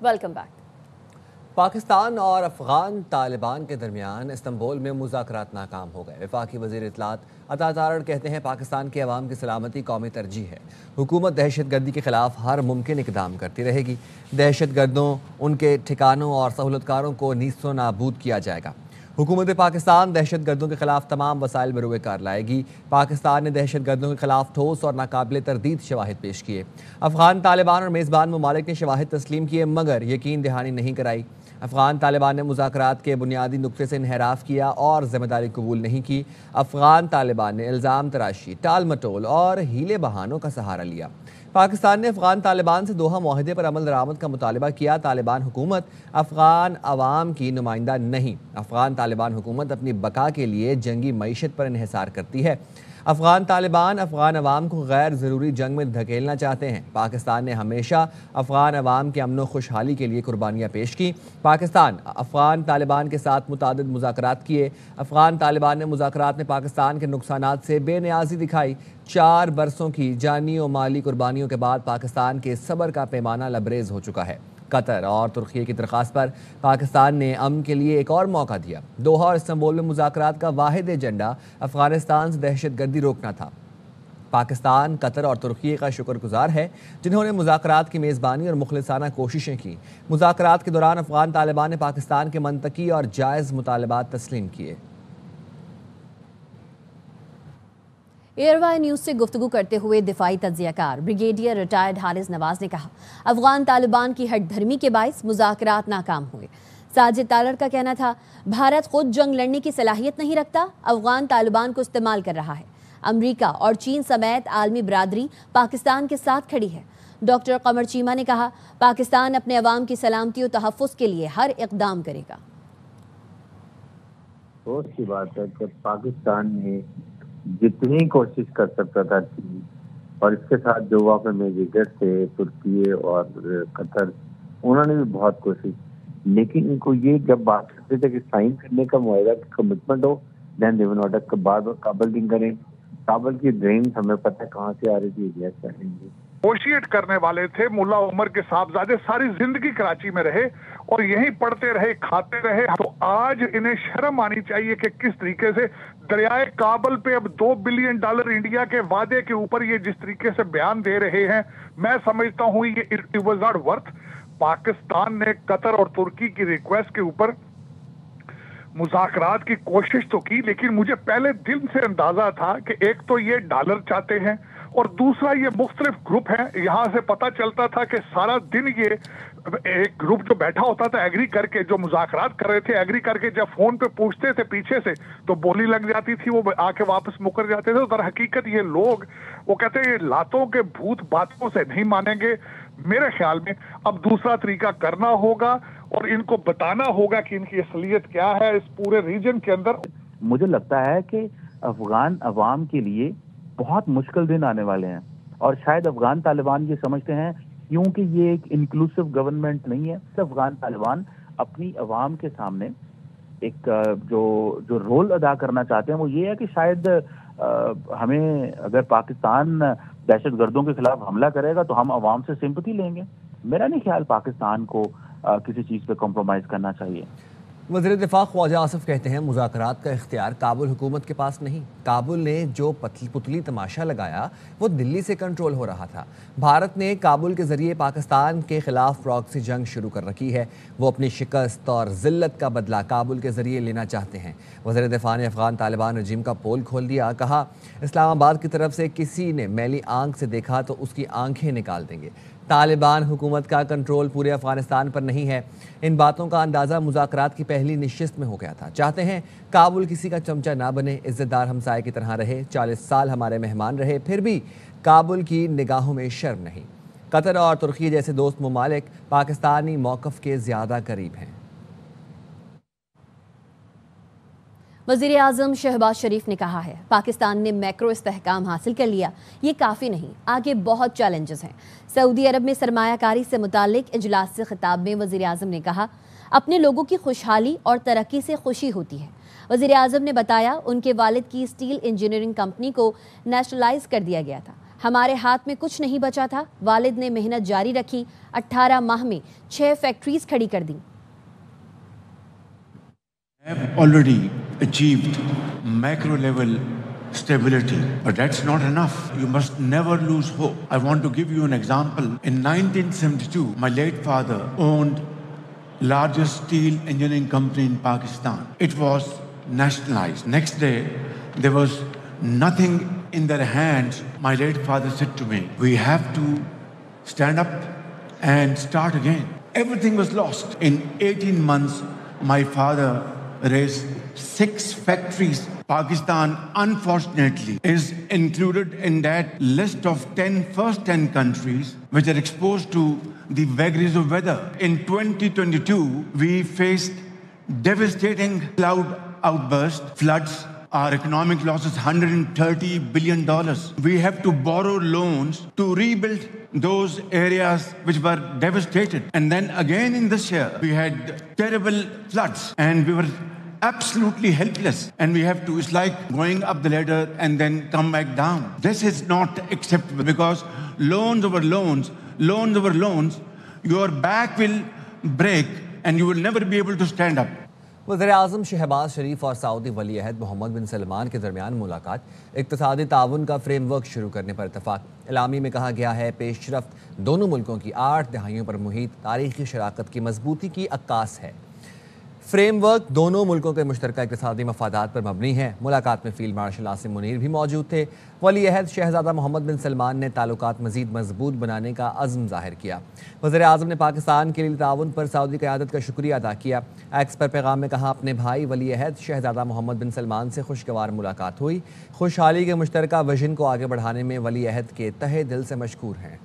Welcome back. Pakistan اور افغان طالبان کے درمیان استنبول میں مذاکرات ناکام ہو گئے۔ وفاقی وزیر اطلاعات عطا تارڑ کہتے ہیں پاکستان کے عوام کی سلامتی قومی ترجیح ہے، حکومت دہشت گردی کے خلاف ہر ممکن اقدام کرتی رہے گی، دہشت گردوں، ان کے ٹھکانوں اور سہولت کاروں کو نیست و نابود کیا جائے گا۔ حکومت پاکستان دہشت گردوں کے خلاف تمام وسائل بروئے کار لائے گی۔ پاکستان نے دہشت گردوں کے خلاف ٹھوس اور ناقابل تردید شواہد پیش کیے۔ افغان طالبان اور میزبان ممالک نے شواہد تسلیم کیے مگر یقین دہانی نہیں کرائی۔ افغان طالبان نے مذاکرات کے بنیادی نقطے سے انحراف کیا اور ذمہ داری قبول نہیں کی۔ افغان طالبان نے الزام تراشی، ٹال مٹول اور ہیلے بہانوں کا سہارا لیا۔ پاکستان نے افغان طالبان سے دوحہ معاہدے پر عمل درآمد کا مطالبہ کیا۔ طالبان حکومت افغان عوام کی نمائندہ نہیں۔ افغان طالبان حکومت اپنی بقا کے لیے جنگی معیشت پر انحصار کرتی ہے۔ افغان طالبان افغان عوام کو غیر ضروری جنگ میں دھکیلنا چاہتے ہیں۔ پاکستان نے ہمیشہ افغان عوام کے امن و خوشحالی کے لیے قربانیاں پیش کی۔ پاکستان افغان طالبان کے ساتھ متعدد مذاکرات کیے۔ افغان طالبان نے مذاکرات میں پاکستان کے نقصانات سے بے نیازی دکھائی۔ 4 برسوں کی جانی و مالی قربانیوں کے بعد پاکستان کے صبر کا پیمانہ لبریز ہو چکا ہے۔ قطر اور ترکی کی درخواست پر پاکستان نے امن کے لیے ایک اور موقع دیا۔ دوحہ اور استنبول میں مذاکرات کا واحد ایجنڈا افغانستان سے دہشت گردی روکنا تھا۔ پاکستان قطر اور ترکی کا شکر گزار ہے جنہوں نے مذاکرات کی میزبانی اور مخلصانہ کوششیں کی۔ مذاکرات کے دوران افغان طالبان نے پاکستان کے منطقی اور جائز مطالبات تسلیم کیے۔ ایئر وائی نیوز سے گفتگو کرتے ہوئے دفاعی تجزیہ کار بریگیڈیئر ریٹائرڈ حارث نواز نے کہا افغان طالبان کی ہٹ دھرمی کے باعث مذاکرات ناکام ہوئے۔ ساجد تالڑ کا کہنا تھا بھارت خود جنگ لڑنے کی صلاحیت نہیں رکھتا، افغان طالبان کو استعمال کر رہا ہے۔ امریکہ اور چین سمیت عالمی برادری پاکستان کے ساتھ کھڑی ہے۔ ڈاکٹر قمر چیمہ نے کہا پاکستان اپنے عوام کی سلامتی و تحفظ کے لیے ہر اقدام کرے گا۔ افسوس کی بات ہے کہ پاکستان نے جتنی کوشش کر سکتا تھا اور اس کے ساتھ جو وہاں پہ میڈیٹر تھے ترکی اور قطر، انہوں نے بھی بہت کوشش، لیکن ان کو یہ جب بات کرتے تھے کہ سائن کرنے کا معاہدہ commitment who then they will not, کے بعد وہ کابل نہیں کریں۔ کابل کی ڈرینز ہمیں پتہ ہے کہاں سے آ رہی تھی، انڈیا سے آ رہی تھی۔ نیگوشیٹ کرنے والے تھے ملا عمر کے صاحبزادے، ساری زندگی کراچی میں رہے اور یہیں پڑھتے رہے کھاتے رہے، تو آج انہیں شرم آنی چاہیے کہ کس طریقے سے دریائے کابل پہ اب $2 بلین انڈیا کے وعدے کے اوپر یہ جس طریقے سے بیان دے رہے ہیں، میں سمجھتا ہوں یہ it was not worth. Pakistan نے قطر اور ترکی کی ریکویسٹ کے اوپر مذاکرات کی کوشش تو کی، لیکن مجھے پہلے دن سے اندازہ تھا کہ ایک تو یہ ڈالر چاہتے ہیں اور دوسرا یہ مختلف گروپ ہیں۔ یہاں سے پتہ چلتا تھا کہ سارا دن یہ ایک گروپ جو بیٹھا ہوتا تھا ایگری کر کے، جو مذاکرات کر رہے تھے ایگری کر کے، جب فون پہ پوچھتے تھے پیچھے سے تو بولی لگ جاتی تھی، وہ آ کے واپس مکر جاتے تھے۔ در حقیقت یہ لوگ وہ کہتے ہیں یہ لاتوں کے بھوت باتوں سے نہیں مانیں گے۔ میرے خیال میں اب دوسرا طریقہ کرنا ہوگا اور ان کو بتانا ہوگا کہ ان کی اصلیت کیا ہے اس پورے ریجن کے اندر۔ مجھے لگتا ہے کہ افغان عوام کے لیے بہت مشکل دن آنے والے ہیں، اور شاید افغان طالبان یہ سمجھتے ہیں کیونکہ یہ ایک انکلوسیو گورنمنٹ نہیں ہے، افغان طالبان اپنی عوام کے سامنے ایک جو رول ادا کرنا چاہتے ہیں وہ یہ ہے کہ شاید ہمیں اگر پاکستان دہشت گردوں کے خلاف حملہ کرے گا تو ہم عوام سے سمپتھی لیں گے۔ میرا نہیں خیال پاکستان کو کسی چیز پہ کمپرومائز کرنا چاہیے۔ وزیر دفاع خواجہ آصف کہتے ہیں مذاکرات کا اختیار کابل حکومت کے پاس نہیں، کابل نے جو پتلی تماشا لگایا وہ دلی سے کنٹرول ہو رہا تھا۔ بھارت نے کابل کے ذریعے پاکستان کے خلاف پراکسی جنگ شروع کر رکھی ہے، وہ اپنی شکست اور ذلت کا بدلہ کابل کے ذریعے لینا چاہتے ہیں۔ وزیر دفاع نے افغان طالبان رجیم کا پول کھول دیا، کہا اسلام آباد کی طرف سے کسی نے میلی آنکھ سے دیکھا تو اس کی آنکھیں نکال دیں گے۔ طالبان حکومت کا کنٹرول پورے افغانستان پر نہیں ہے۔ ان باتوں کا اندازہ مذاکرات کی پہلی نشست میں ہو گیا تھا۔ چاہتے ہیں کابل کسی کا چمچہ نہ بنے، عزت دار ہمسائے کی طرح رہے، 40 سال ہمارے مہمان رہے، پھر بھی کابل کی نگاہوں میں شرم نہیں۔ قطر اور ترکی جیسے دوست ممالک پاکستانی موقف کے زیادہ قریب ہیں۔ وزیر اعظم شہباز شریف نے کہا ہے پاکستان نے میکرو استحکام حاصل کر لیا، یہ کافی نہیں، آگے بہت چیلنجز ہیں۔ سعودی عرب میں سرمایہ کاری سے متعلق اجلاس سے خطاب میں وزیر اعظم نے کہا اپنے لوگوں کی خوشحالی اور ترقی سے خوشی ہوتی ہے۔ وزیر اعظم نے بتایا ان کے والد کی اسٹیل انجینئرنگ کمپنی کو نیشنلائز کر دیا گیا تھا۔ ہمارے ہاتھ میں کچھ نہیں بچا تھا. والد نے محنت جاری رکھی. 18 ماہ میں 6 فیکٹریز کھڑی کر دیں. have already achieved macro level stability, but that's not enough. You must never lose hope. I want to give you an example. In 1972, my late father owned largest steel engineering company in Pakistan. It was nationalized. Next day, there was nothing in their hands. My late father said to me, we have to stand up and start again. Everything was lost. In 18 months, my father raised 6 factories. Pakistan, unfortunately, is included in that list of first 10 countries which are exposed to the vagaries of weather. In 2022, we faced devastating cloud outbursts, floods. Our economic loss is $130 billion. We have to borrow loans to rebuild those areas which were devastated. And then again in this year, we had terrible floods and we were absolutely helpless. And we have to, it's like going up the ladder and then come back down. This is not acceptable because loans over loans, your back will break and you will never be able to stand up. وزیر اعظم شہباز شریف اور سعودی ولی عہد محمد بن سلمان کے درمیان ملاقات. اقتصادی تعاون کا فریم ورک شروع کرنے پر اتفاق. اعلامیے میں کہا گیا ہے پیش رفت دونوں ملکوں کی 8 دہائیوں پر محیط تاریخی شراکت کی مضبوطی کی عکاس ہے. فریم ورک دونوں ملکوں کے مشترکہ اقتصادی مفادات پر مبنی ہے. ملاقات میں فیلڈ مارشل عاصم منیر بھی موجود تھے. ولی عہد شہزادہ محمد بن سلمان نے تعلقات مزید مضبوط بنانے کا عزم ظاہر کیا. وزیر اعظم نے پاکستان کے لیے تعاون پر سعودی قیادت کا شکریہ ادا کیا. ایکس پر پیغام میں کہا اپنے بھائی ولی عہد شہزادہ محمد بن سلمان سے خوشگوار ملاقات ہوئی. خوشحالی کے مشترکہ وژن کو آگے بڑھانے میں ولی عہد کے تہہ دل سے مشکور ہیں.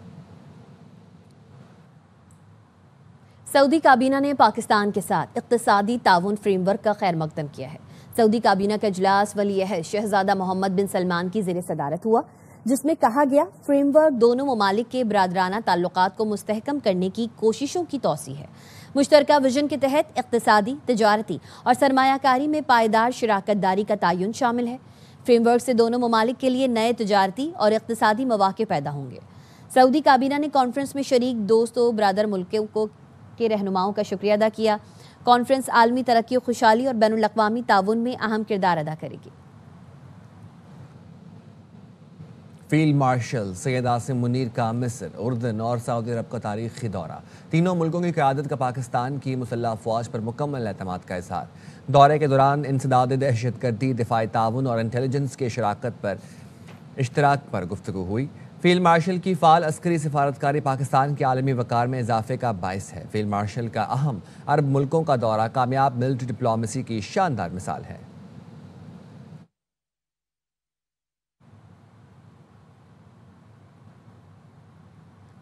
سعودی کابینہ نے پاکستان کے ساتھ اقتصادی تعاون فریم ورک کا خیر مقدم کیا ہے. سعودی کابینہ کا اجلاس ولی عہد شہزادہ محمد بن سلمان کی زیر صدارت ہوا، جس میں کہا گیا فریم ورک دونوں ممالک کے برادرانہ تعلقات کو مستحکم کرنے کی کوششوں کی توسیع ہے. مشترکہ وژن کے تحت اقتصادی، تجارتی اور سرمایہ کاری میں پائیدار شراکت داری کا تعین شامل ہے. فریم ورک سے دونوں ممالک کے لیے نئے تجارتی اور اقتصادی مواقع پیدا ہوں گے. سعودی کابینہ نے کانفرنس میں شریک دوست و برادر ملکوں کے رہنماؤں کا شکریہ ادا کیا. کانفرنس عالمی ترقی و خوشحالی اور بین الاقوامی تعاون میں اہم کردار ادا کرے گی. فیلڈ مارشل سید عاصم منیر کا مصر، اردن اور سعودی عرب کا تاریخی دورہ. تینوں ملکوں کی قیادت کا پاکستان کی مسلح افواج پر مکمل اعتماد کا اظہار. دورے کے دوران انسداد دہشت گردی، دفاعی تعاون اور انٹیلیجنس کے شراکت پر اشتراک پر گفتگو ہوئی. فیلڈ مارشل کی فعال عسکری سفارتکاری پاکستان کے عالمی وقار میں اضافے کا باعث ہے. فیلڈ مارشل کا اہم عرب ملکوں کا دورہ کامیاب ملٹری ڈپلومیسی کی شاندار مثال ہے.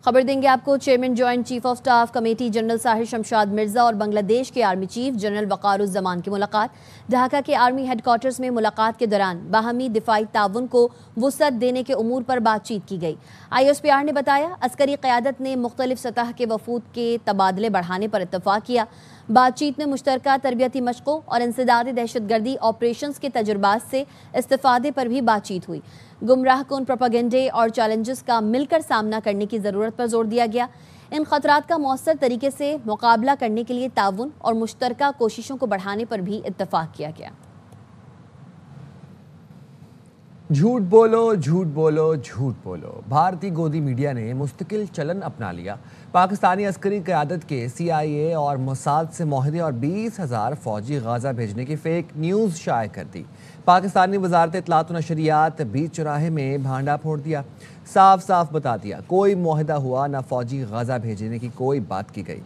خبر دیں گے آپ کو chairman joint chief of staff committee general Sahir Shamshad Mirza اور بنگلہ دیش کے آرمی چیف جنرل وقار الزمان کی ملاقات. ڈھاکہ کے آرمی ہیڈ کوارٹرز میں ملاقات کے دوران باہمی دفاعی تعاون کو وسعت دینے کے امور پر بات چیت کی گئی. IOSPR نے بتایا عسکری قیادت نے مختلف سطح کے وفود کے تبادلے بڑھانے پر اتفاق کیا. بات چیت میں مشترکہ تربیتی مشقوں اور انسداد دہشت گردی آپریشنز کے تجربات سے استفادے پر بھی بات چیت ہوئی. گمراہ کن پروپیگنڈے اور چیلنجز کا مل کر سامنا کرنے کی ضرورت پر زور دیا گیا. ان خطرات کا مؤثر طریقے سے مقابلہ کرنے کے لیے تعاون اور مشترکہ کوششوں کو بڑھانے پر بھی اتفاق کیا گیا. جھوٹ بولو، جھوٹ بولو، جھوٹ بولو. بھارتی گودی میڈیا نے مستقل چلن اپنا لیا. پاکستانی عسکری قیادت کے CIA اور موساد سے معاہدے اور 20,000 فوجی غزہ بھیجنے کی فیک نیوز شائع کر دی. پاکستانی وزارت اطلاعات و نشریات بیچ چوراہے میں بھانڈا پھوڑ دیا. صاف صاف بتا دیا کوئی معاہدہ ہوا نہ فوجی غزہ بھیجنے کی کوئی بات کی گئی.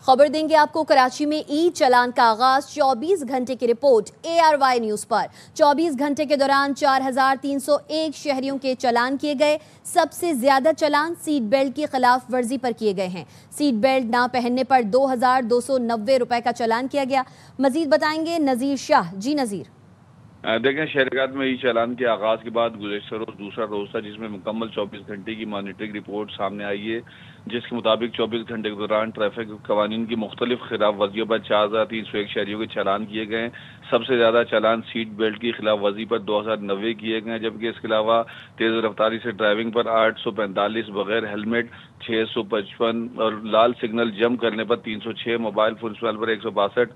خبر دیں گے آپ کو کراچی میں ای چلان کا آغاز. 24 گھنٹے کی رپورٹ ARY نیوز پر. 24 گھنٹے کے دوران 4,301 شہریوں کے چلان کیے گئے. سب سے زیادہ چلان سیٹ بیلٹ کی خلاف ورزی پر کیے گئے ہیں. سیٹ بیلٹ نہ پہننے پر 2,290 روپے کا چلان کیا گیا. مزید بتائیں گے نذیر شاہ. جی نذیر. دیکھیں شہریات میں ای چالان کے آغاز کے بعد گزشتہ روز دوسرا روز تھا جس میں مکمل 24 گھنٹے کی مانیٹرنگ رپورٹ سامنے آئی ہے. جس کے مطابق 24 گھنٹے کے دوران ٹریفک قوانین کی مختلف خلاف ورزیوں پر 4301 شہریوں کے چالان کیے گئے ہیں۔ سب سے زیادہ چالان سیٹ بیلٹ کی خلاف ورزی پر 2090 کیے گئے ہیں، جبکہ اس کے علاوہ تیز رفتاری سے ڈرائیونگ پر 845، بغیر ہیلمٹ 655 اور لال سگنل جمپ کرنے پر 306، موبائل فون استعمال پر 162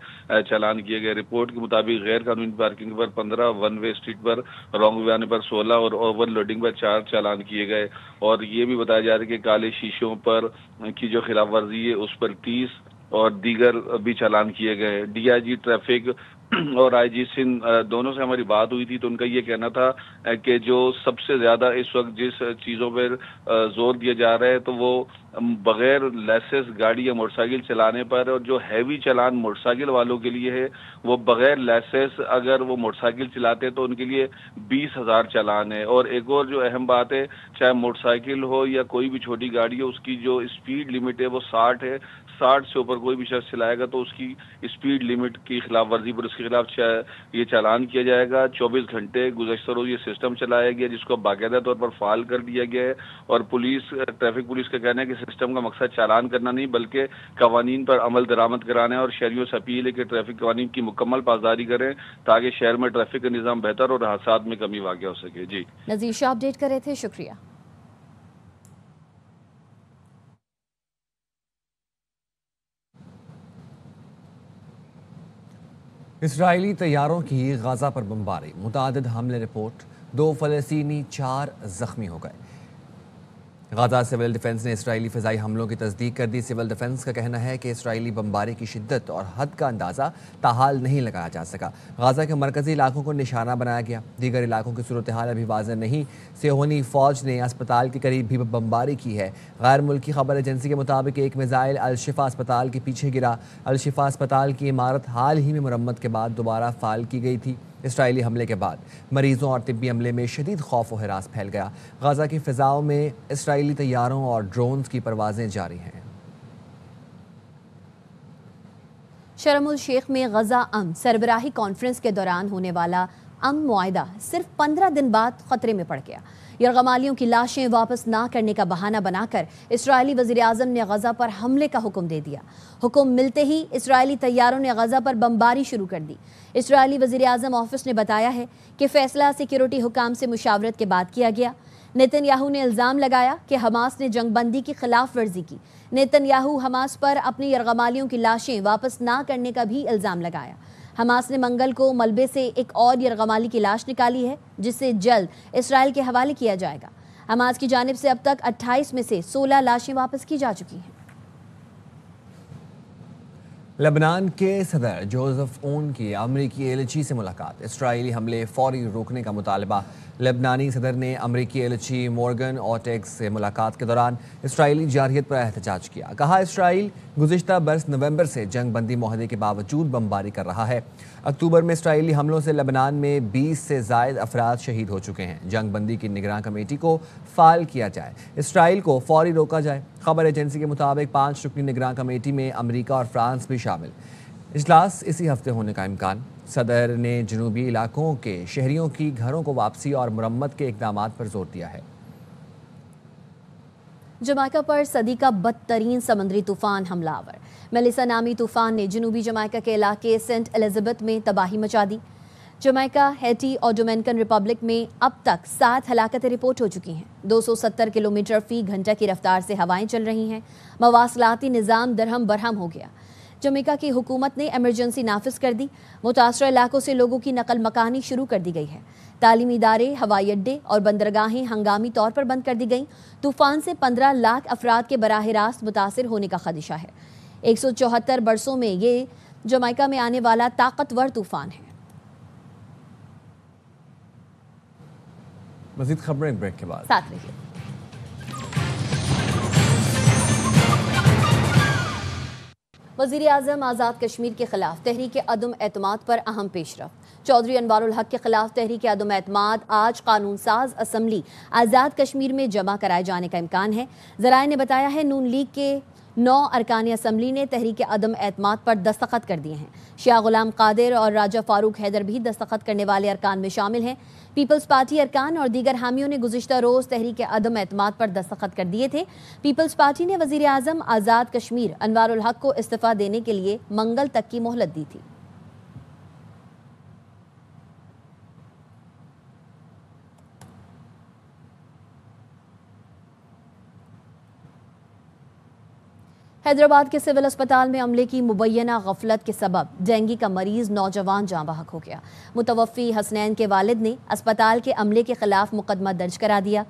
چالان کیے گئے۔ رپورٹ کے مطابق غیر قانونی پارکنگ پر 15، ون وے اسٹریٹ پر رانگ وے آنے پر 16 اور اوور لوڈنگ پر 4 چالان کیے گئے۔ اور یہ بھی بتایا جا رہا ہے کہ کالے شیشوں پر کی جو خلاف ورزی ہے اس پر 30 اور دیگر بھی چالان کیے گئے۔ ڈی آئی جی ٹریفک اور آئی جی سندھ دونوں سے ہماری بات ہوئی تھی تو ان کا یہ کہنا تھا کہ جو سب سے زیادہ اس وقت جس چیزوں پر زور دیا جا رہا ہے تو وہ بغیر لائسنس گاڑی یا موٹر سائیکل چلانے پر، اور جو ہیوی چلان موٹر سائیکل والوں کے لیے ہے وہ بغیر لائسنس اگر وہ موٹر سائیکل چلاتے ہیں تو ان کے لیے 20,000 چالان ہے۔ اور ایک اور جو اہم بات ہے، چاہے موٹر سائیکل ہو یا کوئی بھی چھوٹی گاڑی ہو، اس کی جو اسپیڈ لمٹ ہے وہ 60 ہے۔ 60 سے اوپر کوئی بھی شخص چلائے گا تو اس کی اسپیڈ لمٹ کی خلاف ورزی پر اس کے خلاف یہ چالان کیا جائے گا۔ 24 گھنٹے گزشتہ روز یہ سسٹم چلایا گیا جس کو باقاعدہ طور پر فعال کر دیا گیا ہے، اور ٹریفک پولیس کا کہنا ہے کہ سسٹم کا مقصد چالان کرنا نہیں بلکہ قوانین پر عمل درآمد کرانا ہے، اور شہریوں سے اپیل ہے کہ ٹریفک قوانین کی مکمل پاسداری کریں تاکہ شہر میں ٹریفک کا نظام بہتر اور حادثات میں کمی واقع ہو سکے۔ جی نذیر شاہ اپڈیٹ کر رہے تھے، شکریہ۔ اسرائیلی طیاروں کی غزہ پر بمباری، متعدد حملے رپورٹ، 2 فلسطینی 4 زخمی ہو گئے۔ غزہ سول ڈیفنس نے اسرائیلی فضائی حملوں کی تصدیق کر دی۔ سول ڈیفنس کا کہنا ہے کہ اسرائیلی بمباری کی شدت اور حد کا اندازہ تاحال نہیں لگایا جا سکا۔ غزہ کے مرکزی علاقوں کو نشانہ بنایا گیا، دیگر علاقوں کی صورتحال ابھی واضح نہیں۔ صہیونی فوج نے اسپتال کے قریب بھی بمباری کی ہے۔ غیر ملکی خبر ایجنسی کے مطابق ایک میزائل الشفا اسپتال کے پیچھے گرا۔ الشفا اسپتال کی عمارت حال ہی میں مرمت کے بعد دوبارہ فعال کی گئی تھی۔ اسرائیلی حملے کے بعد مریضوں اور طبی عملے میں شدید خوف و ہراس پھیل گیا۔ غزہ کی فضاؤں میں اسرائیلی طیاروں اور ڈرونز کی پروازیں جاری ہیں۔ شرم الشیخ میں غزہ امن سربراہی کانفرنس کے دوران ہونے والا امن معاہدہ صرف 15 دن بعد خطرے میں پڑ گیا۔ یرغمالیوں کی لاشیں واپس نہ کرنے کا بہانہ بنا کر اسرائیلی وزیر اعظم نے غزہ پر حملے کا حکم دے دیا۔ حکم ملتے ہی اسرائیلی طیاروں نے غزہ پر بمباری شروع کر دی۔ اسرائیلی وزیر اعظم آفس نے بتایا ہے کہ فیصلہ سیکیورٹی حکام سے مشاورت کے بعد کیا گیا۔ نیتن یاہو نے الزام لگایا کہ حماس نے جنگ بندی کی خلاف ورزی کی۔ نیتن یاہو حماس پر اپنی یرغمالیوں کی لاشیں واپس نہ کرنے کا بھی الزام لگایا۔ حماس نے منگل کو ملبے سے ایک اور یرغمالی کی لاش نکالی ہے جسے جلد اسرائیل کے حوالے کیا جائے گا۔ حماس کی جانب سے اب تک 28 میں سے 16 لاشیں واپس کی جا چکی ہیں۔ لبنان کے صدر جوزف اون کی امریکی ایلچی سے ملاقات، اسرائیلی حملے فوری روکنے کا مطالبہ۔ لبنانی صدر نے امریکی ایلچی مورگن اورٹیگز سے ملاقات کے دوران اسرائیلی جارحیت پر احتجاج کیا۔ کہا اسرائیل گزشتہ برس نومبر سے جنگ بندی معاہدے کے باوجود بمباری کر رہا ہے۔ اکتوبر میں اسرائیلی حملوں سے لبنان میں 20 سے زائد افراد شہید ہو چکے ہیں۔ جنگ بندی کی نگراں کمیٹی کو فعال کیا جائے، اسرائیل کو فوری روکا جائے۔ خبر ایجنسی کے مطابق 5 رکنی نگراں کمیٹی میں امریکہ اور فرانس بھی شامل۔ اجلاس اسی ہفتے ہونے کا امکان۔ صدر نے جنوبی علاقوں کے شہریوں کی گھروں کو واپسی اور مرمت کے اقدامات پر زور دیا ہے۔ جمائکا پر صدی کا بدترین سمندری طوفان حملہ آور میلیسا نامی طوفان نے جنوبی جمائکا کے علاقے سینٹ الزبتھ میں تباہی مچا دی۔ جمائکا، ہیٹی اور ڈومینیکن ریپبلک میں اب تک 7 ہلاکتیں رپورٹ ہو چکی ہیں۔ 270 کلومیٹر فی گھنٹہ کی رفتار سے ہوائیں چل رہی ہیں۔ مواصلاتی نظام درہم برہم ہو گیا۔ جمیکا کی حکومت نے ایمرجنسی نافذ کر دی۔ متاثرہ علاقوں سے لوگوں کی نقل مکانی شروع کر دی گئی ہے۔ تعلیمی ادارے، ہوائی اڈے اور بندرگاہیں ہنگامی طور پر بند کر دی گئیں۔ طوفان سے 15 لاکھ افراد کے براہ راست متاثر ہونے کا خدشہ ہے۔ 174 برسوں میں یہ جمیکا میں آنے والا طاقتور طوفان ہے۔ مزید خبریں بریک کے بعد ساتھ رہیے۔ وزیر اعظم آزاد کشمیر کے خلاف تحریک عدم اعتماد پر اہم پیش رفت۔ چودھری انوار الحق کے خلاف تحریک عدم اعتماد آج قانون ساز اسمبلی آزاد کشمیر میں جمع کرائے جانے کا امکان ہے۔ ذرائع نے بتایا ہے نون لیگ کے 9 ارکان اسمبلی نے تحریک عدم اعتماد پر دستخط کر دیے ہیں۔ شاہ غلام قادر اور راجہ فاروق حیدر بھی دستخط کرنے والے ارکان میں شامل ہیں۔ پیپلز پارٹی ارکان اور دیگر حامیوں نے گزشتہ روز تحریک عدم اعتماد پر دستخط کر دیے تھے۔ پیپلز پارٹی نے وزیر اعظم آزاد کشمیر انوار الحق کو استعفیٰ دینے کے لیے منگل تک کی مہلت دی تھی۔ حیدرآباد کے سول اسپتال میں عملے کی مبینہ غفلت کے سبب ڈینگی کا مریض نوجوان جاں بحق ہو گیا۔ متوفی حسنین کے والد نے اسپتال کے عملے کے خلاف مقدمہ درج کرا دیا۔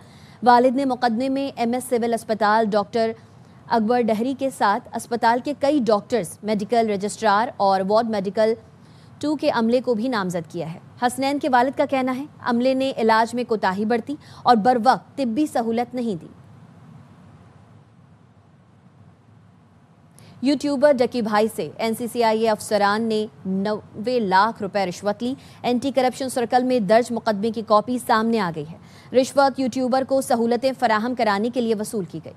والد نے مقدمے میں ایم ایس سول اسپتال ڈاکٹر اکبر ڈہری کے ساتھ اسپتال کے کئی ڈاکٹرز، میڈیکل رجسٹرار اور وارڈ میڈیکل 2 کے عملے کو بھی نامزد کیا ہے۔ حسنین کے والد کا کہنا ہے عملے نے علاج میں کوتاہی برتی اور بروقت طبی سہولت نہیں دی۔ یوٹیوبر ڈکی بھائی سے NCCI افسران نے 90 لاکھ روپے رشوت لی۔ اینٹی کرپشن سرکل میں درج مقدمے کی کاپی سامنے آ گئی ہے۔ رشوت یوٹیوبر کو سہولتیں فراہم کرانے کے لیے وصول کی گئی۔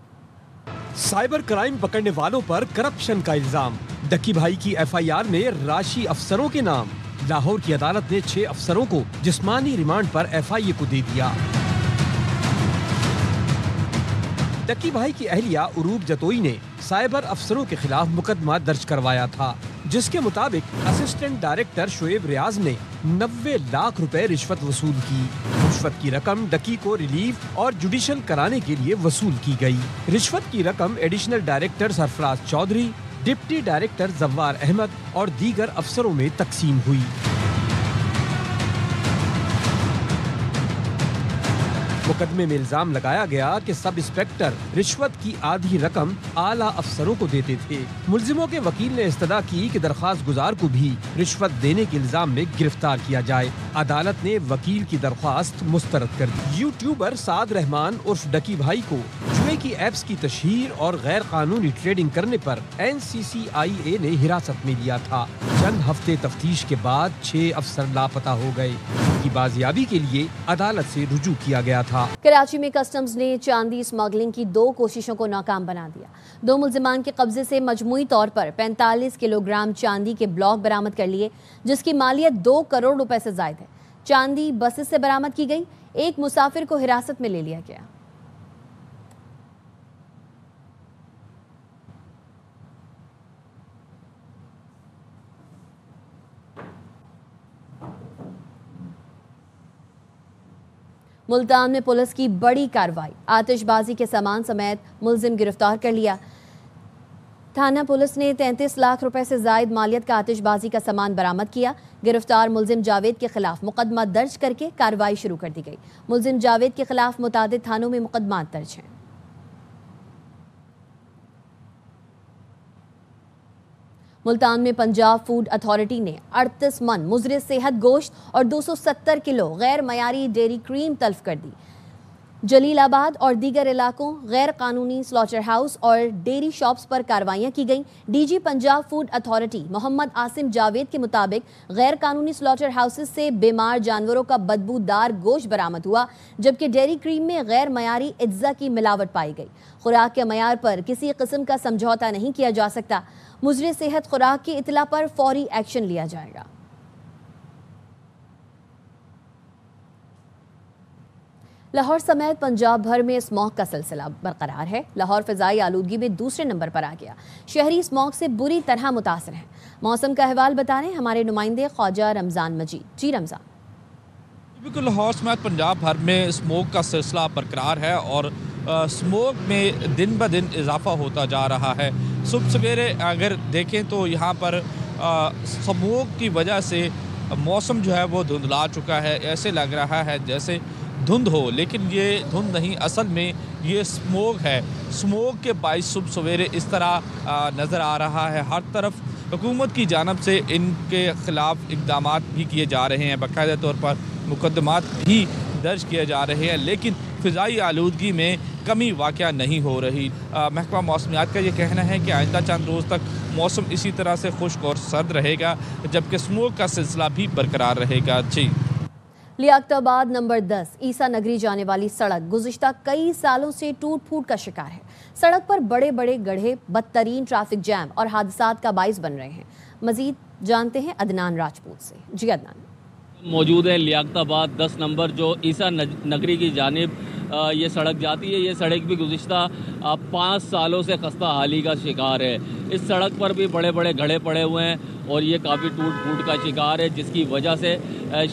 سائبر کرائم پکڑنے والوں پر کرپشن کا الزام۔ ڈکی بھائی کی FIR میں راشی افسروں کے نام۔ لاہور کی عدالت نے 6 افسروں کو جسمانی ریمانڈ پر FIA کو دے دیا۔ ڈکی بھائی کی اہلیہ عروب جتوئی نے سائبر افسروں کے خلاف مقدمہ درج کروایا تھا، جس کے مطابق اسسٹنٹ ڈائریکٹر شعیب ریاض نے 90 لاکھ روپے رشوت وصول کی۔ رشوت کی رقم ڈکی کو ریلیف اور جوڈیشل کرانے کے لیے وصول کی گئی۔ رشوت کی رقم ایڈیشنل ڈائریکٹر سرفراز چودھری، ڈپٹی ڈائریکٹر زوار احمد اور دیگر افسروں میں تقسیم ہوئی۔ مقدمے میں الزام لگایا گیا کہ سب انسپکٹر رشوت کی آدھی رقم اعلیٰ افسروں کو دیتے تھے۔ ملزموں کے وکیل نے استدعا کی کہ درخواست گزار کو بھی رشوت دینے کے الزام میں گرفتار کیا جائے۔ عدالت نے وکیل کی درخواست مسترد کر دی۔ یوٹیوبر سعد رحمان عرف ڈکی بھائی کو جوئے کی ایپس کی تشہیر اور غیر قانونی ٹریڈنگ کرنے پر NCCIA نے حراست میں لیا تھا۔ چند ہفتے تفتیش کے بعد 6 افسر لاپتہ ہو گئے، جن کی بازیابی کے لیے عدالت سے رجوع کیا گیا تھا۔ کراچی میں کسٹمز نے چاندی اسمگلنگ کی 2 کوششوں کو ناکام بنا دیا۔ 2 ملزمان کے قبضے سے مجموعی طور پر 45 کلو گرام چاندی کے بلاک برآمد کر لیے، جس کی مالیت 2 کروڑ روپے سے زائد ہے۔ چاندی بسز سے برآمد کی گئی۔ ایک مسافر کو حراست میں لے لیا گیا۔ ملتان میں پولیس کی بڑی کارروائی، آتش بازی کے سامان سمیت ملزم گرفتار کر لیا۔ تھانہ پولیس نے 33 لاکھ روپے سے زائد مالیت کا آتش بازی کا سامان برآمد کیا۔ گرفتار ملزم جاوید کے خلاف مقدمہ درج کر کے کارروائی شروع کر دی گئی۔ ملزم جاوید کے خلاف متعدد تھانوں میں مقدمات درج ہیں۔ ملتان میں پنجاب فوڈ اتھارٹی نے 38 من مضر صحت گوشت اور 270 کلو غیر معیاری ڈیری کریم تلف کر دی۔ جلیل آباد اور دیگر علاقوں غیر قانونی سلاٹر ہاؤس اور ڈیری شاپس پر کارروائیاں کی گئیں۔ DG Punjab food authority Muhammad Asim Javed کے مطابق غیر قانونی سلاٹر ہاؤسز سے بیمار جانوروں کا بدبودار گوشت برآمد ہوا، جبکہ ڈیری کریم میں غیر معیاری اجزا کی ملاوٹ پائی گئی۔ خوراک کے معیار پر کسی قسم کا سمجھوتہ نہیں کیا جا سکتا۔ مضر صحت خوراک کی اطلاع پر فوری ایکشن لیا جائے گا۔ لاہور سمیت پنجاب بھر میں اسموگ کا سلسلہ برقرار ہے۔ لاہور فضائی آلودگی میں دوسرے نمبر پر آ گیا۔ شہری اسموگ سے بری طرح متاثر ہیں۔ موسم کا احوال بتا رہے ہیں ہمارے نمائندے خواجہ رمضان مجید۔ جی رمضان۔ بالکل، لاہور سمیت پنجاب بھر میں اسموگ کا سلسلہ برقرار ہے اور اسموگ میں دن بدن اضافہ ہوتا جا رہا ہے۔ صبح سویرے اگر دیکھیں تو یہاں پر اسموگ کی وجہ سے موسم جو ہے وہ دھندلا چکا ہے۔ ایسے لگ رہا ہے جیسے دھند ہو، لیکن یہ دھند نہیں، اصل میں یہ اسموگ ہے۔ اسموگ کے باعث صبح سویرے اس طرح نظر آ رہا ہے۔ ہر طرف حکومت کی جانب سے ان کے خلاف اقدامات بھی کیے جا رہے ہیں، باقاعدہ طور پر مقدمات بھی درج کیے جا رہے ہیں، لیکن فضائی آلودگی میں کمی واقع نہیں ہو رہی۔ محکمہ موسمیات کا یہ کہنا ہے کہ آئندہ چند روز تک موسم اسی طرح سے خشک اور سرد رہے گا، جبکہ اسموگ کا سلسلہ بھی برقرار رہے گا۔ جی لیاقت آباد نمبر 10 عیسیٰ نگری جانے والی سڑک گزشتہ کئی سالوں سے ٹوٹ پھوٹ کا شکار ہے۔ سڑک پر بڑے بڑے گڑھے بدترین ٹریفک جام اور حادثات کا باعث بن رہے ہیں. مزید جانتے ہیں عدنان راجپوت سے. جی عدنان. موجود ہے لیاقت آباد 10 نمبر جو عیسیٰ نگری کی جانب یہ سڑک جاتی ہے. یہ سڑک بھی گزشتہ 5 سالوں سے خستہ حالی کا شکار ہے. اس سڑک پر بھی بڑے بڑے گڑھے پڑے ہوئے ہیں اور یہ کافی ٹوٹ پھوٹ کا شکار ہے، جس کی وجہ سے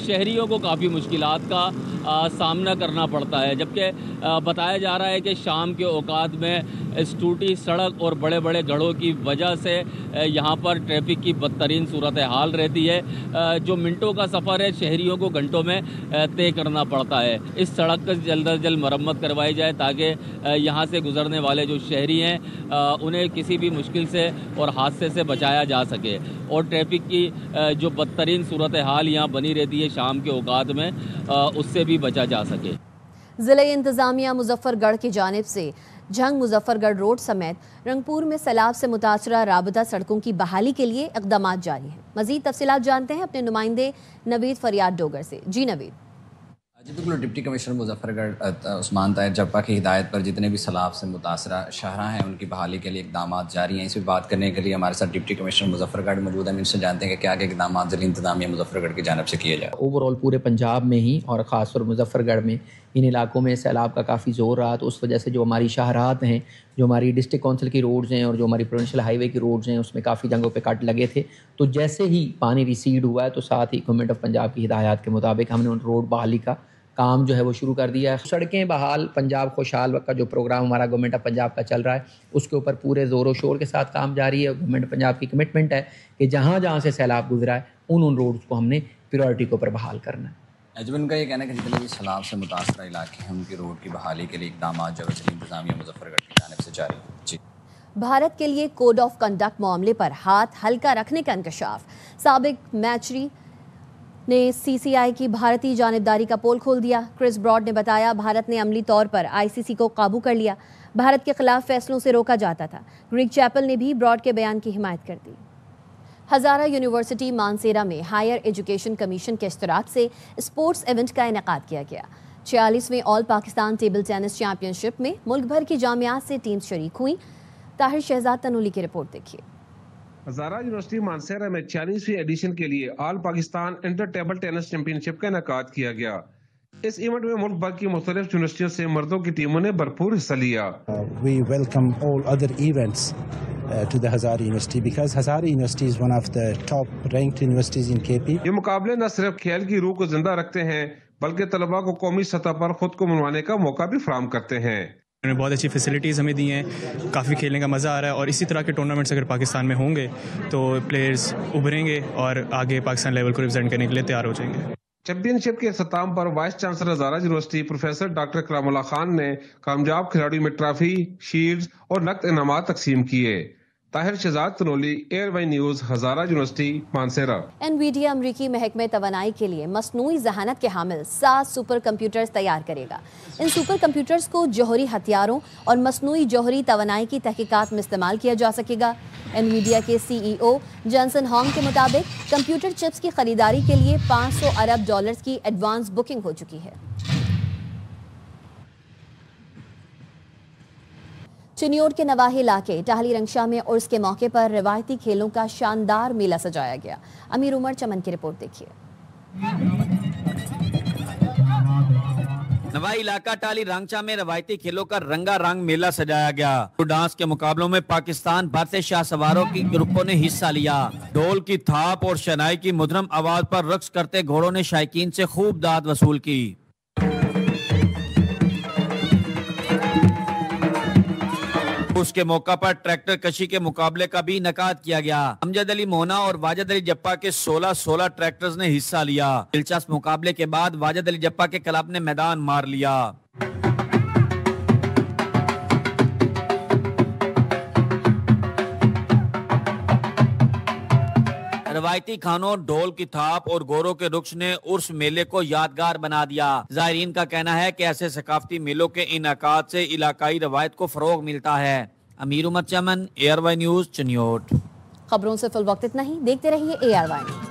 شہریوں کو کافی مشکلات کا سامنا کرنا پڑتا ہے. جبکہ بتایا جا رہا ہے کہ شام کے اوقات میں اس ٹوٹی سڑک اور بڑے بڑے گڑھوں کی وجہ سے یہاں پر ٹریفک کی بدترین صورتحال رہتی ہے. جو منٹوں کا سفر ہے شہریوں کو گھنٹوں میں طے کرنا پڑتا ہے. اس سڑک کی جلد از جلد مرمت کروائی جائے تاکہ یہاں سے گزرنے والے جو شہری ہیں انہیں کسی بھی مشکل سے اور حادثے سے بچایا جا سکے، اور ٹریفک کی جو بدترین صورتحال یہاں بنی رہتی ہے شام کے اوقات میں اس سے بھی بچا جا سکے. ضلع انتظامیہ مظفر گڑھ کی جانب سے جھنگ مظفر گڑھ روڈ سمیت رنگپور میں سیلاب سے متاثرہ رابطہ سڑکوں کی بحالی کے لیے اقدامات جاری ہیں. مزید تفصیلات جانتے ہیں اپنے نمائندے نوید فریاد ڈوگر سے. جی نوید. جی بالکل. ڈپٹی کمشنر مظفر گڑھ عثمان طاہر جپا کی ہدایت پر جتنے بھی سیلاب سے متاثرہ شاہراہ ہیں ان کی بحالی کے لیے اقدامات جاری ہیں. اس پہ بات کرنے کے لیے ہمارے ساتھ ڈپٹی کمشنر مظفر گڑھ موجود ہیں. ان سے جانتے ہیں کہ کیا اقدامات ضلع انتظامیہ مظفر گڑھ کی جانب سے کیے جائے. اوور آل پورے پنجاب میں ہی اور خاص طور مظفر گڑھ میں ان علاقوں میں سیلاب کا کافی زور رہا، تو اس وجہ سے جو ہماری شاہراہات ہیں، جو ہماری ڈسٹرکٹ کونسل کی روڈز ہیں اور جو ہماری پروونشل ہائی وے کی روڈز ہیں، اس میں کافی جگہوں پہ کٹ لگے تھے. تو جیسے ہی پانی ریسیڈ ہوا ہے تو ساتھ ہی گورنمنٹ آف پنجاب کی ہدایات کے مطابق ہم نے ان روڈ بحالی کا کام جو ہے وہ شروع کر دیا ہے. سڑکیں بحال پنجاب خوشحال کا جو پروگرام ہمارا گورنمنٹ آف پنجاب کا چل رہا ہے اس کے اوپر پورے زور و شور کے ساتھ کام جاری ہے. گورنمنٹ پنجاب کی کمٹمنٹ ہے کہ جہاں جہاں سے سیلاب گزرا ہے ان روڈز کو ہم نے پریورٹی کے اوپر بحال کرنا ہے. جب ان کا یہ کہنا ہے کہ جتنے بھی سیلاب سے متاثرہ علاقے ہیں ان کی روڈ کی بحالی کے لیے اقدامات جو ضلع انتظامیہ مظفر گڑھ کی جانب سے جاری ہیں. جی. بھارت کے لیے کوڈ آف کنڈکٹ معاملے پر ہاتھ ہلکا رکھنے کا انکشاف. سابق میچری نے سی سی آئی کی بھارتی جانبداری کا پول کھول دیا. کرس براڈ نے بتایا بھارت نے عملی طور پر آئی سی سی کو قابو کر لیا. بھارت کے خلاف فیصلوں سے روکا جاتا تھا. گریگ چیپل نے بھی براڈ کے بیان کی حمایت کر دی. ہزارہ یونیورسٹی مانسیرا میں ہائر ایجوکیشن کمیشن کے اشتراک سے اسپورٹس ایونٹ کا انعقاد کیا گیا. 46ویں آل پاکستان ٹیبل ٹینس چیمپئن شپ میں ملک بھر کی جامعات سے ٹیمز شریک ہوئیں. طاہر شہزاد تنولی کی رپورٹ دیکھیے. ہزارہ یونیورسٹی مانسیرا میں 46ویں ایڈیشن کے لیے all Pakistan inter table tennis championship کا انعقاد کیا گیا. اس ایونٹ میں ملک بھر کی مختلف یونیورسٹیوں سے مردوں کی ٹیموں نے بھرپور حصہ لیا. We welcome all other events to the Hazara University because Hazara University is one of the top ranked universities in KP. یہ مقابلے نہ صرف کھیل کی روح کو زندہ رکھتے ہیں بلکہ طلباء کو قومی سطح پر خود کو منوانے کا موقع بھی فراہم کرتے ہیں. انہوں نے بہت اچھی فیسلٹیز ہمیں دی ہیں، کافی کھیلنے کا مزہ آ رہا ہے، اور اسی طرح کے ٹورنامنٹس اگر پاکستان میں ہوں گے تو پلیئرز ابھریں گے اور آگے پاکستان لیول کو ریپرزینٹ کرنے کے لیے تیار ہو جائیں گے. چیمپئن شپ کے اختتام پر vice chancellor Hazara university professor doctor Karam Ullah Khan نے کامیاب کھلاڑیوں میں ٹرافی، شیلڈز اور نقد انعامات تقسیم کیے. Tahir Shahzad Tanoli, ARY news, Hazara university Mansehra. NVIDIA امریکی محکمہ توانائی کے لیے مصنوعی ذہانت کے حامل 7 سپر کمپیوٹرز تیار کرے گا. ان سپر کمپیوٹرز کو جوہری ہتھیاروں اور مصنوعی جوہری توانائی کی تحقیقات میں استعمال کیا جا سکے گا. NVIDIA کے CEO جانسن ہانگ کے مطابق کمپیوٹر چپس کی خریداری کے لیے $500 ارب کی ایڈوانس بکنگ ہو چکی ہے. چنیوٹ کے نواحی علاقے ٹاہلی رنگشاہ میں عرس کے موقع پر روایتی کھیلوں کا شاندار میلہ سجایا گیا. امیر عمر چمن کی رپورٹ دیکھیے. نواحی علاقہ ٹاہلی رنگشاہ میں روایتی کھیلوں کا رنگا رنگ میلہ سجایا گیا. ڈانس کے مقابلوں میں پاکستان بھر سے شاہ سواروں کی گروپوں نے حصہ لیا. ڈھول کی تھاپ اور شنائی کی مدھرم آواز پر رقص کرتے گھوڑوں نے شائقین سے خوب داد وصول کی. اس کے موقع پر ٹریکٹر کشی کے مقابلے کا بھی انعقاد کیا گیا. امجد علی مونا اور واجد علی جپا کے 16 ٹریکٹرز نے حصہ لیا. دلچسپ مقابلے کے بعد واجد علی جپا کے کلب نے میدان مار لیا. روایتی کھانوں، ڈھول کی تھاپ اور گوروں کے رقص نے عرس میلے کو یادگار بنا دیا. زائرین کا کہنا ہے کہ ایسے ثقافتی میلوں کے انعقاد سے علاقائی روایت کو فروغ ملتا ہے. امیر عمر چمن، ایئر وائی نیوز، چنیوٹ. خبروں سے فی الوقت اتنا ہی. دیکھتے رہیے ARY.